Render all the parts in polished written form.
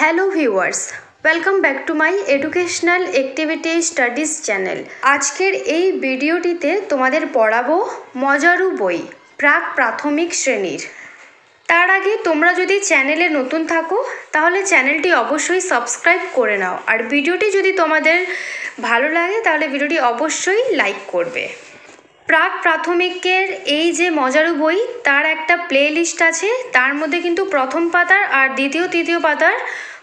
Hello viewers, welcome back to my educational activity studies channel. আজকের এই ভিডিওটিতে তোমাদের পড়াবো মজারু বই প্রাক প্রাথমিক শ্রেণীর। তার আগে তোমরা যদি চ্যানেলে নতুন থাকো তাহলে চ্যানেলটি অবশ্যই সাবস্ক্রাইব করে নাও, আর ভিডিওটি যদি তোমাদের ভালো লাগে তাহলে ভিডিওটি অবশ্যই লাইক করবে। প্রাক প্রাথমিকের এই যে মজারু বই তার একটা প্লে লিস্ট আছে, তার মধ্যে কিন্তু প্রথম পাতার আর দ্বিতীয় তৃতীয় পাতার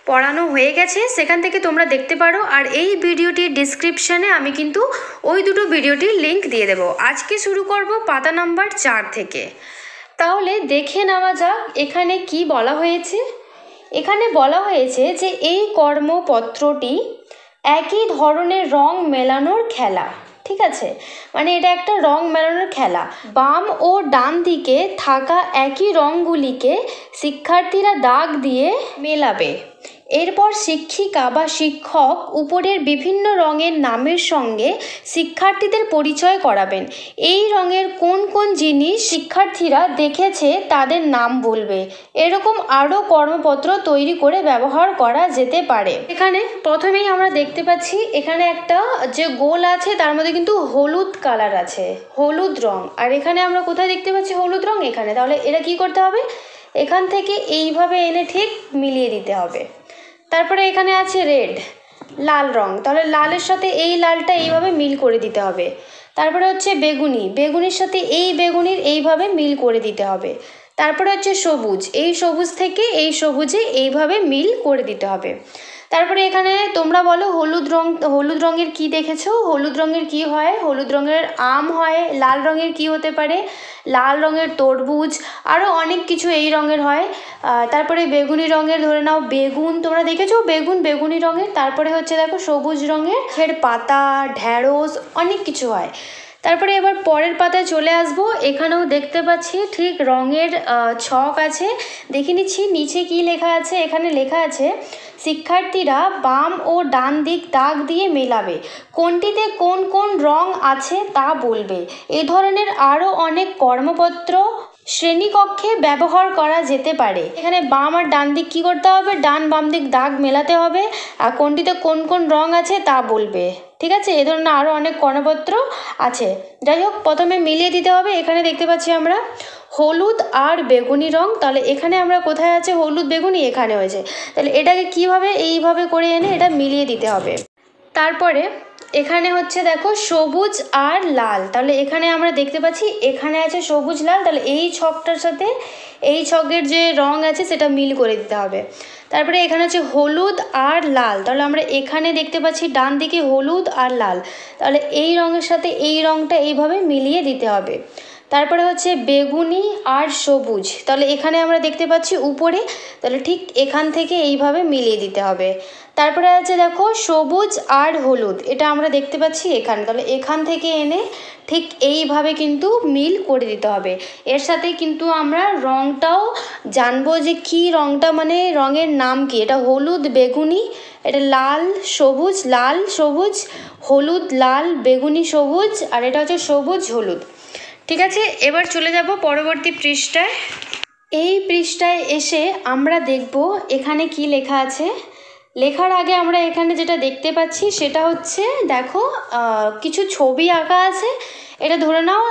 পড়ানো হয়ে গেছে, সেখান থেকে তোমরা দেখতে পারো। আর এই ভিডিওটির ডিসক্রিপশানে আমি কিন্তু ওই দুটো ভিডিওটির লিঙ্ক দিয়ে দেবো। আজকে শুরু করব পাতা নাম্বার 4 থেকে। তাহলে দেখে নেওয়া যাক এখানে কি বলা হয়েছে। এখানে বলা হয়েছে যে এই কর্মপত্রটি একই ধরনের রং মেলানোর খেলা। ঠিক আছে, মানে এটা একটা রং মেলানোর খেলা। বাম ও ডান দিকে থাকা একই রঙগুলিকে শিক্ষার্থীরা দাগ দিয়ে মেলাবে। এরপর শিক্ষিকা বা শিক্ষক উপরের বিভিন্ন রঙের নামের সঙ্গে শিক্ষার্থীদের পরিচয় করাবেন। এই রঙের কোন কোন জিনিস শিক্ষার্থীরা দেখেছে তাদের নাম বলবে। এরকম আরও কর্মপত্র তৈরি করে ব্যবহার করা যেতে পারে। এখানে প্রথমেই আমরা দেখতে পাচ্ছি এখানে একটা যে গোল আছে তার মধ্যে কিন্তু হলুদ কালার আছে, হলুদ রং। আর এখানে আমরা কোথায় দেখতে পাচ্ছি হলুদ রং? এখানে। তাহলে এটা কি করতে হবে? এখান থেকে এইভাবে এনে ঠিক মিলিয়ে দিতে হবে। তারপরে এখানে আছে রেড, লাল রং, তাহলে লালের সাথে এই লালটা এইভাবে মিল করে দিতে হবে। তারপরে হচ্ছে বেগুনি, বেগুনির সাথে এই বেগুনির এইভাবে মিল করে দিতে হবে। তারপরে হচ্ছে সবুজ, এই সবুজ থেকে এই সবুজে এইভাবে মিল করে দিতে হবে। তারপরে এখানে তোমরা বলো হলুদ রং, হলুদ রঙের কি দেখেছো? হলুদ রঙের কি হয়? হলুদ রঙের আম হয়। লাল রঙের কি হতে পারে? লাল রঙের তরমুজ, আরও অনেক কিছু এই রঙের হয়। তারপরে বেগুনি রঙের ধরে নাও বেগুন, তোমরা দেখেছো বেগুন, বেগুনি রঙের। তারপরে হচ্ছে দেখো সবুজ রঙের পাতা, ঢ্যাঁড়স, অনেক কিছু হয়। তারপরে এবার পরের পাতায় চলে আসবো। এখানেও দেখতে পাচ্ছি ঠিক রঙের ছক আছে, দেখে নিচ্ছি নিচে কি লেখা আছে। এখানে লেখা আছে শিক্ষার্থীরা বাম ও ডান দিক দাগ দিয়ে মেলাবে, কোনটিতে কোন কোন রং আছে তা বলবে। এ ধরনের আরও অনেক কর্মপত্র শ্রেণীকক্ষে ব্যবহার করা যেতে পারে। এখানে বাম আর ডান দিক কী করতে হবে? ডান বাম দিক দাগ মেলাতে হবে, আর কোনটিতে কোন কোন রং আছে তা বলবে। ঠিক আছে, এ ধরনের আরও অনেক কর্মপত্র আছে। যাই হোক, প্রথমে মিলিয়ে দিতে হবে। এখানে দেখতে পাচ্ছি আমরা হলুদ আর বেগুনি রং, তাহলে এখানে আমরা কোথায় আছে হলুদ বেগুনি? এখানে হয়েছে। তাহলে এটাকে কিভাবে এইভাবে করে এনে এটা মিলিয়ে দিতে হবে। তারপরে এখানে হচ্ছে দেখো সবুজ আর লাল, তাহলে এখানে আমরা দেখতে পাচ্ছি এখানে আছে সবুজ লাল, তাহলে এই ছকটার সাথে এই ছকের যে রং আছে সেটা মিল করে দিতে হবে। তারপরে এখানে আছে হলুদ আর লাল, তাহলে আমরা এখানে দেখতে পাচ্ছি ডান দিকে হলুদ আর লাল, তাহলে এই রঙের সাথে এই রঙটা এইভাবে মিলিয়ে দিতে হবে। তারপরে হচ্ছে বেগুনি আর সবুজ, তাহলে এখানে আমরা দেখতে পাচ্ছি উপরে, তাহলে ঠিক এখান থেকে এইভাবে মিলিয়ে দিতে হবে। তারপরে আছে দেখো সবুজ আর হলুদ, এটা আমরা দেখতে পাচ্ছি এখানে, তাহলে এখান থেকে এনে ঠিক এইভাবে কিন্তু মিল করে দিতে হবে। এর সাথে কিন্তু আমরা রঙটাও জানবো যে কি রঙটা, মানে রঙের নাম কি। এটা হলুদ বেগুনি, এটা লাল সবুজ, লাল সবুজ, হলুদ লাল বেগুনি সবুজ, আর এটা হচ্ছে সবুজ হলুদ। ঠিক আছে, এবার চলে যাব পরবর্তী পৃষ্ঠায়। এই পৃষ্ঠায় এসে আমরা দেখব এখানে কি লেখা আছে। লেখার আগে আমরা এখানে যেটা দেখতে পাচ্ছি সেটা হচ্ছে দেখো কিছু ছবি আঁকা আছে। এটা ধরে নাও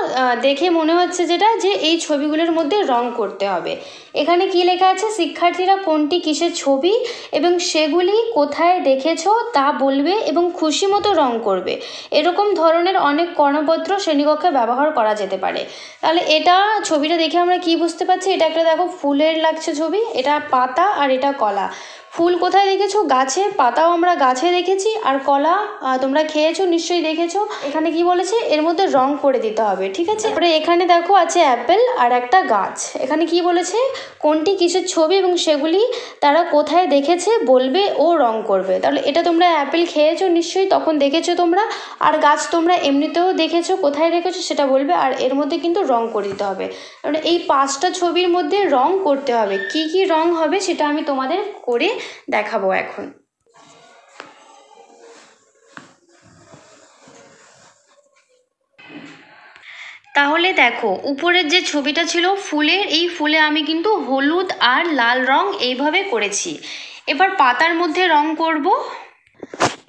দেখে মনে হচ্ছে যেটা যে এই ছবিগুলোর মধ্যে রং করতে হবে। এখানে কি লেখা আছে? শিক্ষার্থীরা কোনটি কিসের ছবি এবং সেগুলি কোথায় দেখেছো তা বলবে এবং খুশি মতো রং করবে। এরকম ধরনের অনেক কর্মপত্র শ্রেণীকক্ষে ব্যবহার করা যেতে পারে। তাহলে এটা ছবিটা দেখে আমরা কি বুঝতে পারছি? এটা একটা দেখো ফুলের লাগছে ছবি, এটা পাতা আর এটা কলা। ফুল কোথায় দেখেছো? গাছে। পাতাও আমরা গাছে দেখেছি, আর কলা তোমরা খেয়েছো নিশ্চয়ই দেখেছো। এখানে কি বলেছে? এর মধ্যে রং করে দিতে হবে। ঠিক আছে, তারপরে এখানে দেখো আছে অ্যাপেল আর একটা গাছ। এখানে কি বলেছে? কোনটি কিসের ছবি এবং সেগুলি তারা কোথায় দেখেছে বলবে ও রং করবে। তাহলে এটা তোমরা অ্যাপেল খেয়েছো নিশ্চয়ই, তখন দেখেছো তোমরা, আর গাছ তোমরা এমনিতেও দেখেছো, কোথায় দেখেছো সেটা বলবে, আর এর মধ্যে কিন্তু রং করে দিতে হবে। কারণ এই 5টা ছবির মধ্যে রং করতে হবে। কি কি রং হবে সেটা আমি তোমাদের করে দেখাবো এখন। তাহলে দেখো উপরের যে ছবিটা ছিল ফুলের, এই ফুলে আমি কিন্তু হলুদ আর লাল রং এইভাবে করেছি। এবার পাতার মধ্যে রং করব।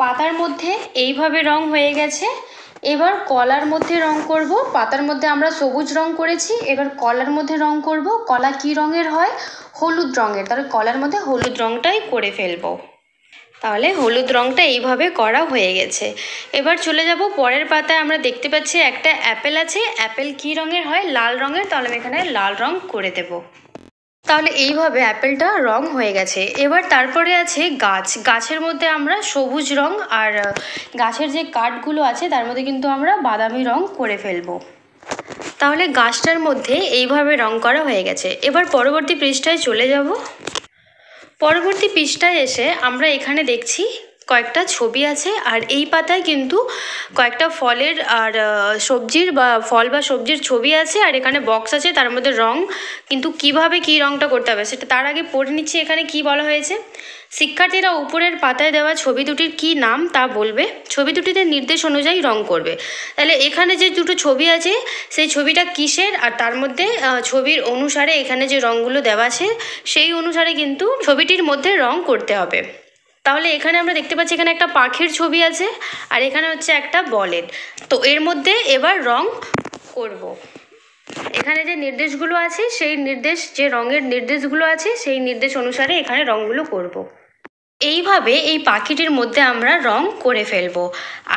পাতার মধ্যে এইভাবে রং হয়ে গেছে। এবার কলার মধ্যে রং করব। পাতার মধ্যে আমরা সবুজ রং করেছি, এবার কলার মধ্যে রং করব। কলা কি রঙের হয়? হলুদ রঙের, তাহলে কলার মধ্যে হলুদ রংটাই করে ফেলবো। তাহলে হলুদ রংটা এইভাবে করা হয়ে গেছে। এবার চলে যাব পরের পাতায়। আমরা দেখতে পাচ্ছি একটা অ্যাপেল আছে। অ্যাপেল কি রঙের হয়? লাল রঙের, তাহলে আমি এখানে লাল রং করে দেব। তাহলে এইভাবে অ্যাপেলটা রং হয়ে গেছে। এবার তারপরে আছে গাছ। গাছের মধ্যে আমরা সবুজ রং আর গাছের যে কাঠগুলো আছে তার মধ্যে কিন্তু আমরা বাদামি রং করে ফেলবো। তাহলে গাছটার মধ্যে এইভাবে রং করা হয়ে গেছে। এবার পরবর্তী পৃষ্ঠায় চলে যাব। পরবর্তী পৃষ্ঠায় এসে আমরা এখানে দেখছি কয়েকটা ছবি আছে, আর এই পাতায় কিন্তু কয়েকটা ফলের আর সবজির বা ফল বা সবজির ছবি আছে, আর এখানে বক্স আছে তার মধ্যে রং, কিন্তু কিভাবে কি রংটা করতে হবে সেটা তার আগে পড়ে নিচ্ছি। এখানে কি বলা হয়েছে? শিক্ষার্থীরা উপরের পাতায় দেওয়া ছবি দুটির কি নাম তা বলবে, ছবি দুটিতে নির্দেশ অনুযায়ী রং করবে। তাহলে এখানে যে দুটো ছবি আছে সেই ছবিটা কিসের, আর তার মধ্যে ছবির অনুসারে এখানে যে রঙগুলো দেওয়া আছে সেই অনুসারে কিন্তু ছবিটির মধ্যে রং করতে হবে। তাহলে এখানে আমরা দেখতে পাচ্ছি এখানে একটা পাখির ছবি আছে, আর এখানে হচ্ছে একটা বলের। তো এর মধ্যে এবার রং করব। এখানে যে নির্দেশগুলো আছে সেই নির্দেশ, যে রঙের নির্দেশগুলো আছে সেই নির্দেশ অনুসারে এখানে রঙগুলো করব। এইভাবে এই পাখিটির মধ্যে আমরা রং করে ফেলবো,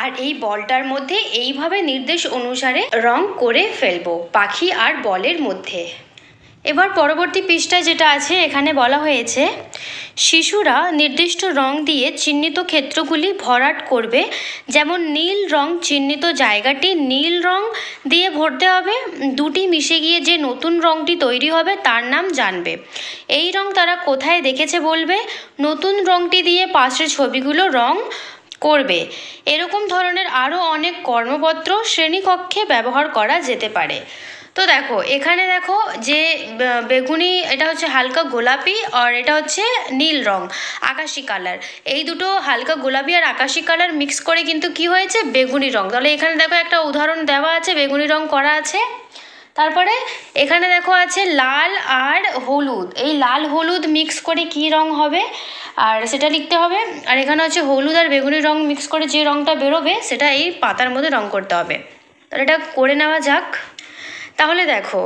আর এই বলটার মধ্যে এইভাবে নির্দেশ অনুসারে রং করে ফেলবো পাখি আর বলের মধ্যে। এবার পরবর্তী পৃষ্ঠায় যেটা আছে এখানে বলা হয়েছে শিশুরা নির্দিষ্ট রং দিয়ে চিহ্নিত ক্ষেত্রগুলি ভরাট করবে। যেমন নীল রং চিহ্নিত জায়গাটি নীল রং দিয়ে ভরতে হবে। দুটি মিশে গিয়ে যে নতুন রংটি তৈরি হবে তার নাম জানবে। এই রং তারা কোথায় দেখেছে বলবে। নতুন রংটি দিয়ে পাশের ছবিগুলো রং করবে। এরকম ধরনের আরও অনেক কর্মপত্র শ্রেণীকক্ষে ব্যবহার করা যেতে পারে। তো দেখো এখানে দেখো যে বেগুনি, এটা হচ্ছে হালকা গোলাপি, আর এটা হচ্ছে নীল রং আকাশি কালার। এই দুটো হালকা গোলাপি আর আকাশি কালার মিক্স করে কিন্তু কি হয়েছে? বেগুনি রং। তাহলে এখানে দেখো একটা উদাহরণ দেওয়া আছে, বেগুনি রং করা আছে। তারপরে এখানে দেখো আছে লাল আর হলুদ। এই লাল হলুদ মিক্স করে কি রং হবে আর সেটা লিখতে হবে। আর এখানে হচ্ছে হলুদ আর বেগুনি রং মিক্স করে যে রংটা বেরোবে সেটা এই পাতার মধ্যে রং করতে হবে। তাহলে এটা করে নেওয়া যাক। তাহলে দেখো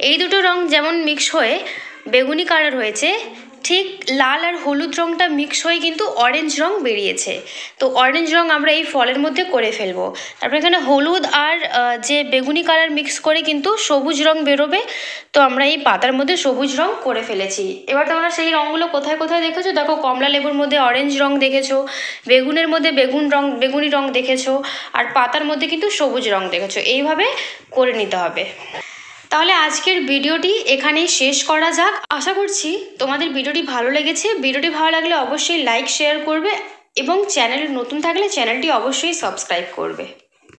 এই দুটো রং যেমন মিক্স হয়ে বেগুনি কালার হয়েছে, ঠিক লাল আর হলুদ রংটা মিক্স হয়ে কিন্তু অরেঞ্জ রং বেরিয়েছে। তো অরেঞ্জ রং আমরা এই ফলের মধ্যে করে ফেলবো। তারপর এখানে হলুদ আর যে বেগুনি কালার মিক্স করে কিন্তু সবুজ রং বেরোবে। তো আমরা এই পাতার মধ্যে সবুজ রং করে ফেলেছি। এবার তোমরা সেই রঙগুলো কোথায় কোথায় দেখেছো? দেখো কমলা লেবুর মধ্যে অরেঞ্জ রং দেখেছো, বেগুনের মধ্যে বেগুনি রং দেখেছো, আর পাতার মধ্যে কিন্তু সবুজ রং দেখেছো। এইভাবে করে নিতে হবে। তাহলে আজকের ভিডিওটি এখানেই শেষ করা যাক। আশা করছি তোমাদের ভিডিওটি ভালো লেগেছে। ভিডিওটি ভালো লাগলে অবশ্যই লাইক শেয়ার করবে এবং চ্যানেল নতুন থাকলে চ্যানেলটি অবশ্যই সাবস্ক্রাইব করবে।